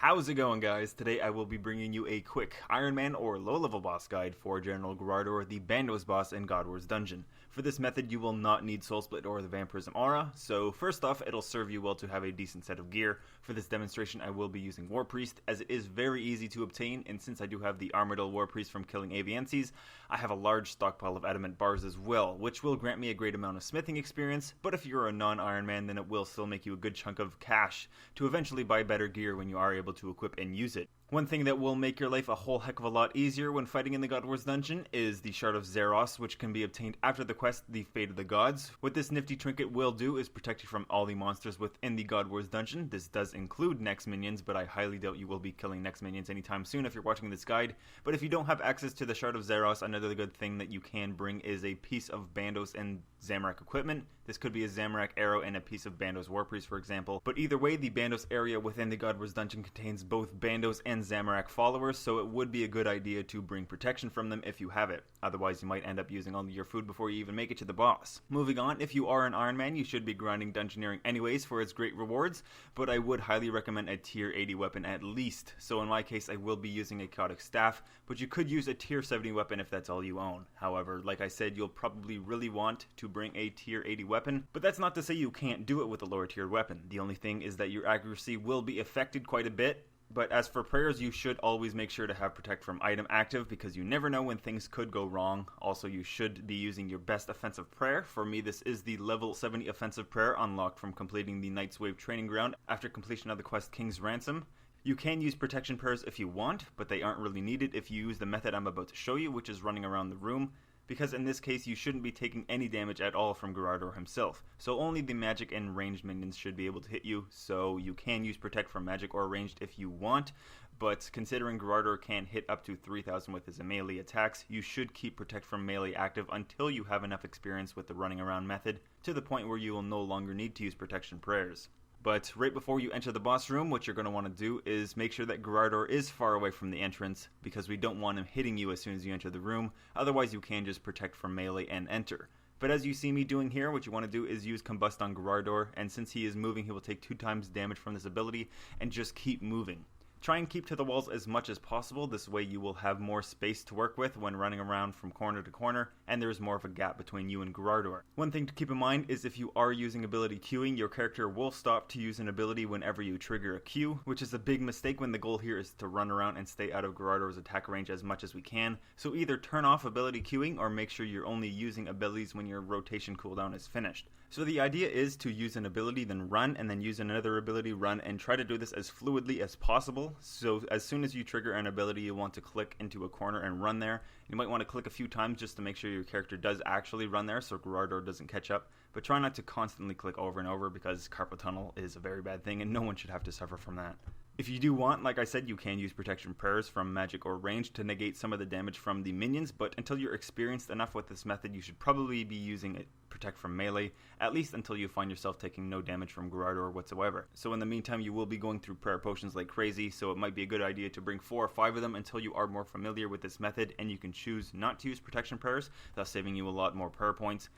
How's it going, guys? Today I will be bringing you a quick Ironman or low-level boss guide for General Graardor, the Bandos Boss in God War's Dungeon. For this method, you will not need Soul Split or the Vampyrism aura, so first off, it'll serve you well to have a decent set of gear. For this demonstration, I will be using War Priest, as it is very easy to obtain, and since I do have the Armadillo War Priest from killing Avienses, I have a large stockpile of adamant bars as well, which will grant me a great amount of smithing experience, but if you're a non-Ironman, then it will still make you a good chunk of cash to eventually buy better gear when you are able to equip and use it. One thing that will make your life a whole heck of a lot easier when fighting in the God War's Dungeon is the Shard of Zeros, which can be obtained after the quest, The Fate of the Gods. What this nifty trinket will do is protect you from all the monsters within the God War's Dungeon. This does include next minions, but I highly doubt you will be killing next minions anytime soon if you're watching this guide. But if you don't have access to the Shard of Zeros, another good thing that you can bring is a piece of Bandos and Zamorak equipment. This could be a Zamorak arrow and a piece of Bandos War Priest, for example. But either way, the Bandos area within the God War's Dungeon contains both Bandos and Zamorak followers, so it would be a good idea to bring protection from them if you have it. Otherwise, you might end up using all your food before you even make it to the boss. Moving on, if you are an Ironman, you should be grinding Dungeoneering anyways for its great rewards, but I would highly recommend a tier 80 weapon at least. So in my case, I will be using a Chaotic Staff, but you could use a tier 70 weapon if that's all you own. However, like I said, you'll probably really want to bring a tier 80 weapon, but that's not to say you can't do it with a lower tier weapon. The only thing is that your accuracy will be affected quite a bit. But as for prayers, you should always make sure to have Protect from item active because you never know when things could go wrong. Also, you should be using your best offensive prayer. For me, this is the level 70 offensive prayer unlocked from completing the Knight's Wave training ground after completion of the quest King's Ransom. You can use protection prayers if you want, but they aren't really needed if you use the method I'm about to show you, which is running around the room, because in this case you shouldn't be taking any damage at all from Graardor himself. So only the magic and ranged minions should be able to hit you, so you can use Protect from magic or ranged if you want, but considering Graardor can hit up to 3,000 with his melee attacks, you should keep Protect from melee active until you have enough experience with the running around method, to the point where you will no longer need to use protection prayers. But right before you enter the boss room, what you're going to want to do is make sure that Graardor is far away from the entrance, because we don't want him hitting you as soon as you enter the room, otherwise you can just protect from melee and enter. But as you see me doing here, what you want to do is use Combust on Graardor, and since he is moving, he will take 2 times damage from this ability, and just keep moving. Try and keep to the walls as much as possible, this way you will have more space to work with when running around from corner to corner, and there is more of a gap between you and Graardor. One thing to keep in mind is if you are using ability queuing, your character will stop to use an ability whenever you trigger a queue, which is a big mistake when the goal here is to run around and stay out of Graardor's attack range as much as we can. So either turn off ability queuing or make sure you're only using abilities when your rotation cooldown is finished. So the idea is to use an ability, then run, and then use another ability, run, and try to do this as fluidly as possible. So as soon as you trigger an ability, you want to click into a corner and run there. You might want to click a few times just to make sure your character does actually run there so Graardor doesn't catch up. But try not to constantly click over and over because carpal tunnel is a very bad thing and no one should have to suffer from that. If you do want, like I said, you can use protection prayers from magic or range to negate some of the damage from the minions, but until you're experienced enough with this method, you should probably be using it Protect from melee, at least until you find yourself taking no damage from Graardor whatsoever. So in the meantime, you will be going through prayer potions like crazy, so it might be a good idea to bring 4 or 5 of them until you are more familiar with this method, and you can choose not to use protection prayers, thus saving you a lot more prayer points.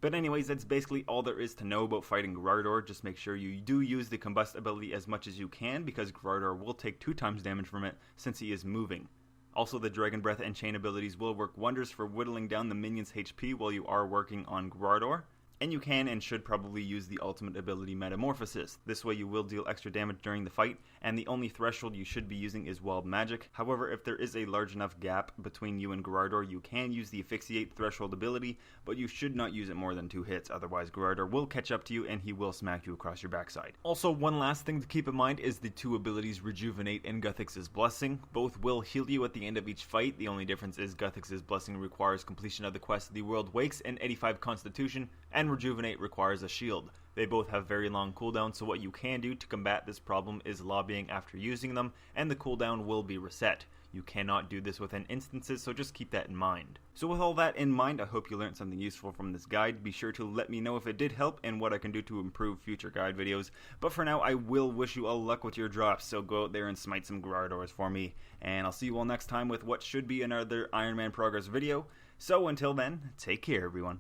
But anyways, that's basically all there is to know about fighting Graardor. Just make sure you do use the Combust ability as much as you can, because Graardor will take 2 times damage from it since he is moving. Also, the Dragon Breath and Chain abilities will work wonders for whittling down the minion's HP while you are working on Graardor. And you can and should probably use the ultimate ability Metamorphosis. This way you will deal extra damage during the fight, and the only threshold you should be using is Wild Magic. However, if there is a large enough gap between you and Graardor, you can use the Asphyxiate threshold ability, but you should not use it more than 2 hits, otherwise Graardor will catch up to you and he will smack you across your backside. Also, one last thing to keep in mind is the 2 abilities Rejuvenate and Guthix's Blessing. Both will heal you at the end of each fight. The only difference is Guthix's Blessing requires completion of the quest The World Wakes and 85 Constitution, and Rejuvenate requires a shield. They both have very long cooldowns, so what you can do to combat this problem is lobbying after using them, and the cooldown will be reset. You cannot do this within instances, so just keep that in mind. So with all that in mind, I hope you learned something useful from this guide. Be sure to let me know if it did help and what I can do to improve future guide videos. But for now, I will wish you all luck with your drops, so go out there and smite some Graardors for me. And I'll see you all next time with what should be another Iron Man progress video. So until then, take care everyone.